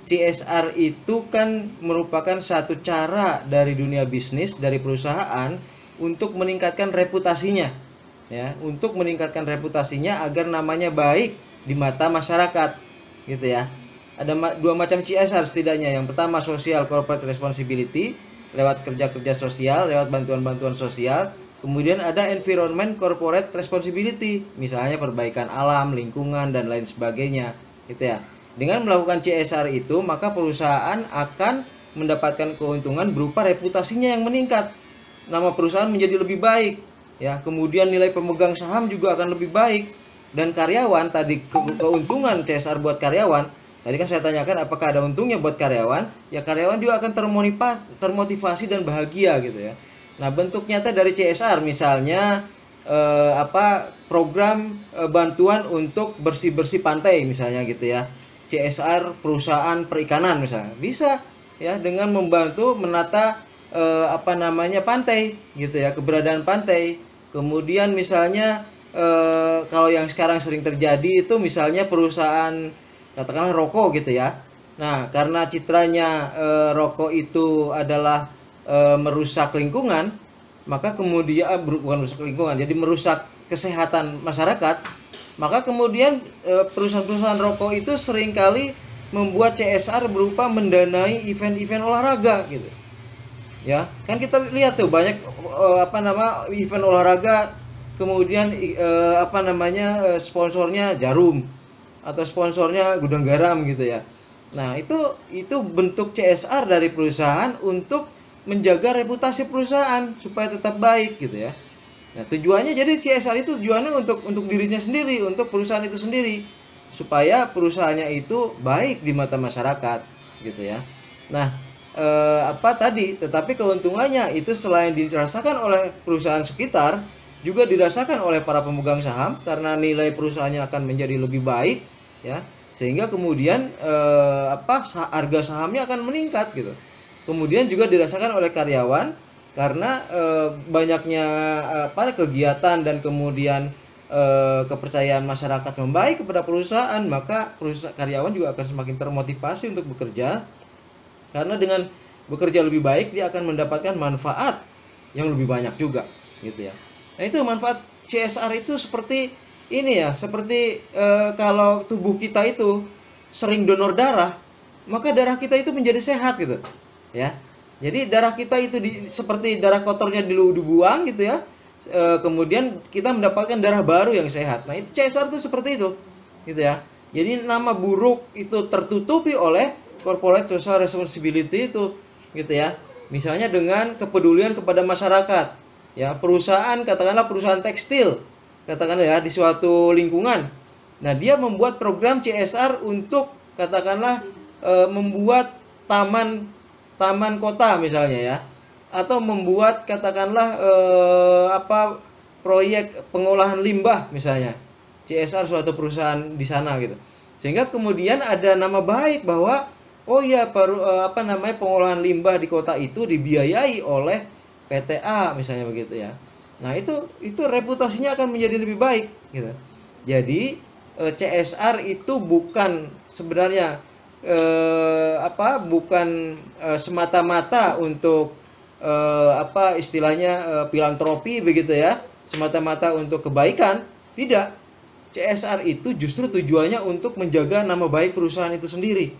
CSR itu kan merupakan satu cara dari dunia bisnis, dari perusahaan untuk meningkatkan reputasinya, ya, untuk meningkatkan reputasinya agar namanya baik di mata masyarakat, gitu ya. Ada dua macam CSR setidaknya. Yang pertama social corporate responsibility, lewat kerja-kerja sosial, lewat bantuan-bantuan sosial. Kemudian ada environment corporate responsibility, misalnya perbaikan alam, lingkungan, dan lain sebagainya, gitu ya. Dengan melakukan CSR itu, maka perusahaan akan mendapatkan keuntungan berupa reputasinya yang meningkat. Nama perusahaan menjadi lebih baik, ya. Kemudian nilai pemegang saham juga akan lebih baik. Dan karyawan tadi, keuntungan CSR buat karyawan, tadi kan saya tanyakan apakah ada untungnya buat karyawan? Ya, karyawan juga akan termotivasi dan bahagia, gitu ya. Nah, bentuk nyata dari CSR misalnya program bantuan untuk bersih-bersih pantai misalnya, gitu ya. CSR perusahaan perikanan misalnya, bisa ya dengan membantu menata pantai, gitu ya, keberadaan pantai. Kemudian misalnya kalau yang sekarang sering terjadi itu misalnya perusahaan katakanlah rokok, gitu ya. Nah, karena citranya rokok itu adalah merusak lingkungan, maka kemudian bukan merusak lingkungan, jadi merusak kesehatan masyarakat, maka kemudian perusahaan-perusahaan rokok itu seringkali membuat CSR berupa mendanai event-event olahraga, gitu. Ya, kan kita lihat tuh banyak event olahraga, kemudian sponsornya Jarum atau sponsornya Gudang Garam, gitu ya. Nah, itu bentuk CSR dari perusahaan untuk menjaga reputasi perusahaan supaya tetap baik, gitu ya. Nah, tujuannya jadi CSR itu tujuannya untuk dirinya sendiri, untuk perusahaan itu sendiri, supaya perusahaannya itu baik di mata masyarakat, gitu ya. Nah, tetapi keuntungannya itu selain dirasakan oleh perusahaan sekitar, juga dirasakan oleh para pemegang saham karena nilai perusahaannya akan menjadi lebih baik, ya. Sehingga kemudian harga sahamnya akan meningkat, gitu. Kemudian juga dirasakan oleh karyawan karena banyaknya kegiatan dan kemudian kepercayaan masyarakat membaik kepada perusahaan, maka karyawan juga akan semakin termotivasi untuk bekerja, karena dengan bekerja lebih baik dia akan mendapatkan manfaat yang lebih banyak juga, gitu ya. Nah, itu manfaat CSR itu seperti ini ya, seperti kalau tubuh kita itu sering donor darah, maka darah kita itu menjadi sehat, gitu ya. Jadi darah kita itu seperti darah kotornya dibuang, gitu ya. Kemudian kita mendapatkan darah baru yang sehat. Nah, itu CSR itu seperti itu, gitu ya. Jadi nama buruk itu tertutupi oleh corporate social responsibility itu, gitu ya. Misalnya dengan kepedulian kepada masyarakat, ya. Perusahaan, katakanlah perusahaan tekstil, katakanlah ya, di suatu lingkungan. Nah, dia membuat program CSR untuk katakanlah membuat taman kota misalnya, ya, atau membuat katakanlah proyek pengolahan limbah misalnya, CSR suatu perusahaan di sana, gitu. Sehingga kemudian ada nama baik bahwa oh ya, pengolahan limbah di kota itu dibiayai oleh PTA misalnya, begitu ya. Nah, itu reputasinya akan menjadi lebih baik, gitu. Jadi CSR itu bukan sebenarnya bukan semata-mata untuk istilahnya filantropi, begitu ya, semata-mata untuk kebaikan. Tidak. CSR itu justru tujuannya untuk menjaga nama baik perusahaan itu sendiri,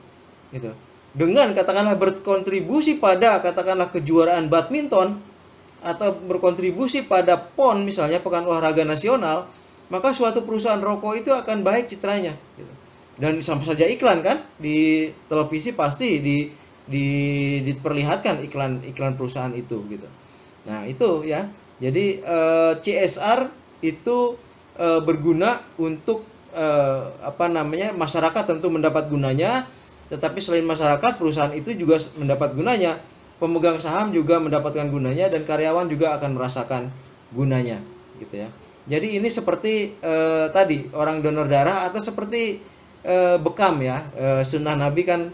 gitu. Dengan katakanlah berkontribusi pada katakanlah kejuaraan badminton atau berkontribusi pada PON misalnya, Pekan Olahraga Nasional, maka suatu perusahaan rokok itu akan baik citranya, gitu. Dan sama saja iklan kan di televisi pasti diperlihatkan iklan perusahaan itu, gitu. Nah, itu ya. Jadi CSR itu berguna untuk masyarakat tentu mendapat gunanya, tetapi selain masyarakat, perusahaan itu juga mendapat gunanya, pemegang saham juga mendapatkan gunanya, dan karyawan juga akan merasakan gunanya, gitu ya. Jadi ini seperti tadi orang donor darah, atau seperti bekam ya. Sunnah Nabi kan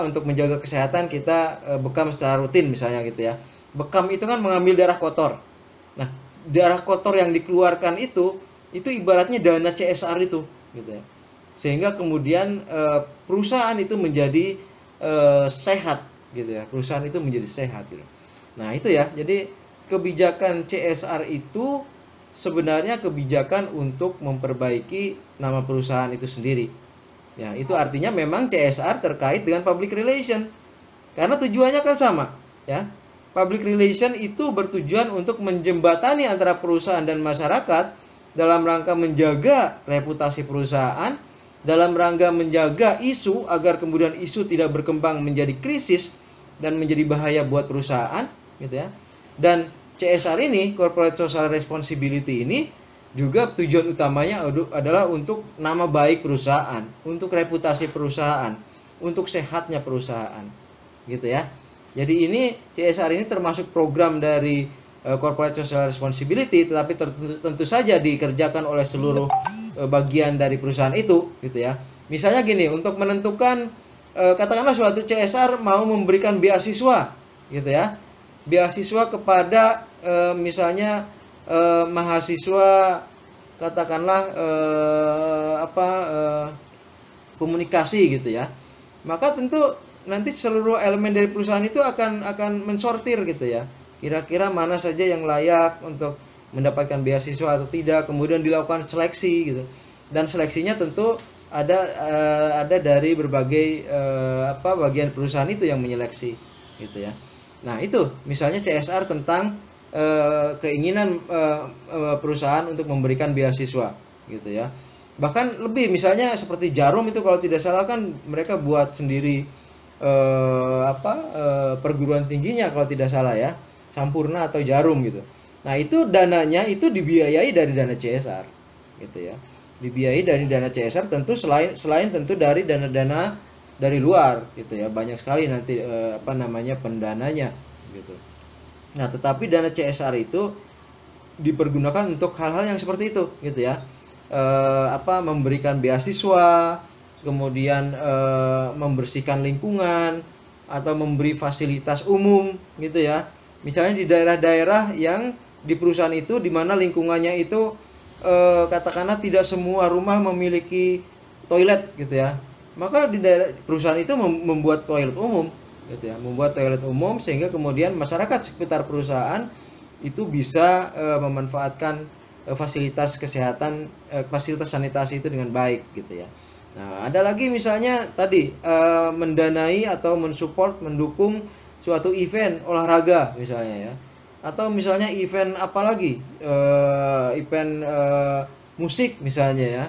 untuk menjaga kesehatan kita bekam secara rutin misalnya, gitu ya. Bekam itu kan mengambil darah kotor. Nah, darah kotor yang dikeluarkan itu ibaratnya dana CSR itu, gitu ya. sehingga kemudian perusahaan itu menjadi sehat gitu ya. Perusahaan itu menjadi sehat gitu. Nah, itu ya. Jadi kebijakan CSR itu sebenarnya kebijakan untuk memperbaiki nama perusahaan itu sendiri. Ya, itu artinya memang CSR terkait dengan public relation. Karena tujuannya kan sama, ya. Public relation itu bertujuan untuk menjembatani antara perusahaan dan masyarakat dalam rangka menjaga reputasi perusahaan, dalam rangka menjaga isu agar kemudian isu tidak berkembang menjadi krisis dan menjadi bahaya buat perusahaan, gitu ya. Dan CSR ini, Corporate Social Responsibility ini juga tujuan utamanya adalah untuk nama baik perusahaan, untuk reputasi perusahaan, untuk sehatnya perusahaan, gitu ya. Jadi ini CSR ini termasuk program dari Corporate Social Responsibility, tetapi tentu saja dikerjakan oleh seluruh bagian dari perusahaan itu, gitu ya. Misalnya gini, untuk menentukan katakanlah suatu CSR mau memberikan beasiswa, gitu ya, beasiswa kepada misalnya mahasiswa katakanlah komunikasi, gitu ya. Maka tentu nanti seluruh elemen dari perusahaan itu akan mensortir, gitu ya. Kira-kira mana saja yang layak untuk mendapatkan beasiswa atau tidak, kemudian dilakukan seleksi, gitu. Dan seleksinya tentu ada dari berbagai bagian perusahaan itu yang menyeleksi, gitu ya. Nah, itu misalnya CSR tentang keinginan perusahaan untuk memberikan beasiswa, gitu ya. Bahkan lebih, misalnya seperti Jarum itu kalau tidak salah kan mereka buat sendiri perguruan tingginya kalau tidak salah ya, Sampurna atau Jarum gitu. Nah, itu dananya itu dibiayai dari dana CSR, gitu ya. Dibiayai dari dana CSR, tentu selain tentu dari dana-dana dari luar, gitu ya. Banyak sekali nanti pendananya, gitu. Nah, tetapi dana CSR itu dipergunakan untuk hal-hal yang seperti itu, gitu ya. Memberikan beasiswa, kemudian membersihkan lingkungan, atau memberi fasilitas umum, gitu ya. Misalnya di daerah-daerah yang di perusahaan itu di mana lingkungannya itu katakanlah tidak semua rumah memiliki toilet, gitu ya. Maka di daerah perusahaan itu membuat toilet umum, gitu ya. Membuat toilet umum sehingga kemudian masyarakat sekitar perusahaan itu bisa memanfaatkan fasilitas kesehatan, fasilitas sanitasi itu dengan baik, gitu ya. Nah, ada lagi misalnya tadi mendanai atau mensupport, mendukung suatu event olahraga misalnya ya. Atau misalnya event apa lagi? Event musik misalnya ya.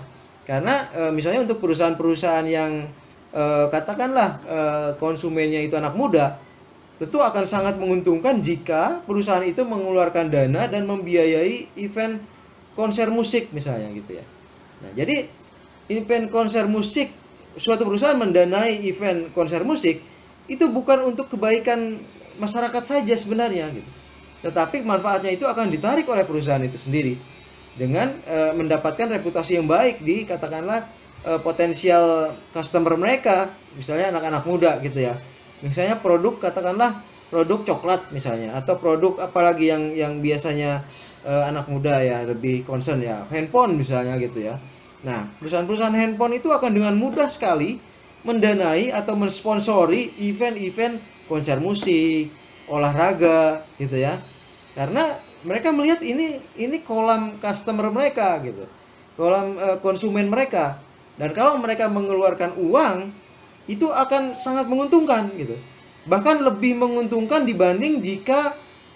Karena misalnya untuk perusahaan-perusahaan yang katakanlah konsumennya itu anak muda, tentu akan sangat menguntungkan jika perusahaan itu mengeluarkan dana dan membiayai event konser musik misalnya, gitu ya. Nah, jadi event konser musik, suatu perusahaan mendanai event konser musik itu bukan untuk kebaikan masyarakat saja sebenarnya, gitu. Tetapi manfaatnya itu akan ditarik oleh perusahaan itu sendiri dengan mendapatkan reputasi yang baik di katakanlah potensial customer mereka, misalnya anak-anak muda, gitu ya. Misalnya produk, katakanlah produk coklat misalnya, atau produk apalagi yang biasanya anak muda ya lebih concern ya, handphone misalnya, gitu ya. Nah, perusahaan-perusahaan handphone itu akan dengan mudah sekali mendanai atau mensponsori event-event konser musik, olahraga, gitu ya. Karena mereka melihat ini kolam customer mereka, gitu. Kolam konsumen mereka. Dan kalau mereka mengeluarkan uang, itu akan sangat menguntungkan, gitu. Bahkan lebih menguntungkan dibanding jika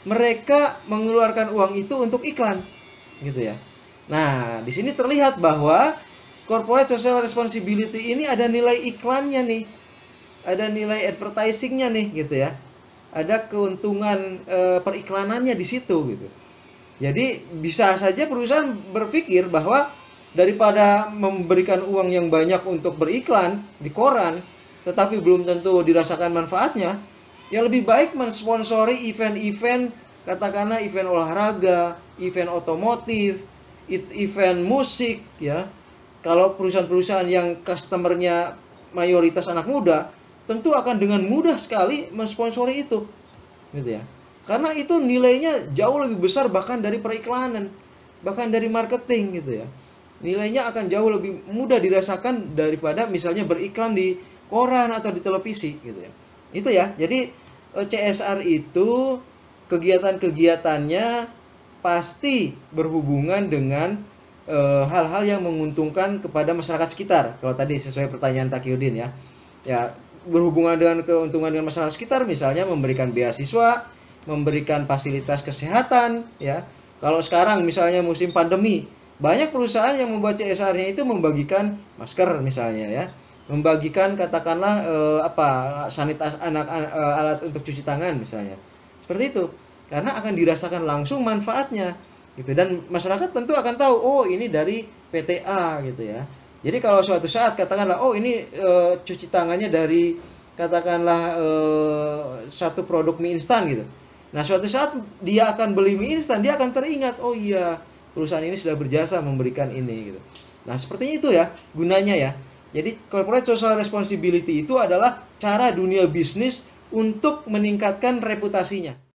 mereka mengeluarkan uang itu untuk iklan, gitu ya. Nah, di sini terlihat bahwa corporate social responsibility ini ada nilai iklannya nih, ada nilai advertisingnya nih, gitu ya. Ada keuntungan periklanannya di situ, gitu. Jadi bisa saja perusahaan berpikir bahwa daripada memberikan uang yang banyak untuk beriklan di koran, tetapi belum tentu dirasakan manfaatnya, ya lebih baik mensponsori event-event, katakanlah event olahraga, event otomotif, event musik, ya. Kalau perusahaan-perusahaan yang customernya mayoritas anak muda, tentu akan dengan mudah sekali mensponsori itu, gitu ya. Karena itu nilainya jauh lebih besar bahkan dari periklanan, bahkan dari marketing, gitu ya. nilainya akan jauh lebih mudah dirasakan daripada misalnya beriklan di koran atau di televisi gitu ya. Itu ya. Jadi CSR itu kegiatan-kegiatannya pasti berhubungan dengan hal-hal yang menguntungkan kepada masyarakat sekitar. Kalau tadi sesuai pertanyaan Taqiyuddin ya. Ya, berhubungan dengan keuntungan dengan masyarakat sekitar, misalnya memberikan beasiswa, memberikan fasilitas kesehatan ya. Kalau sekarang misalnya musim pandemi, banyak perusahaan yang membuat CSR-nya itu membagikan masker misalnya ya. Membagikan katakanlah sanitasi alat untuk cuci tangan misalnya. Seperti itu. Karena akan dirasakan langsung manfaatnya gitu, dan masyarakat tentu akan tahu, oh ini dari PTA gitu ya. Jadi kalau suatu saat katakanlah, oh ini cuci tangannya dari katakanlah satu produk mie instan gitu. Nah suatu saat dia akan beli mie instan, dia akan teringat, oh iya perusahaan ini sudah berjasa memberikan ini gitu. Nah seperti itu ya gunanya ya. Jadi corporate social responsibility itu adalah cara dunia bisnis untuk meningkatkan reputasinya.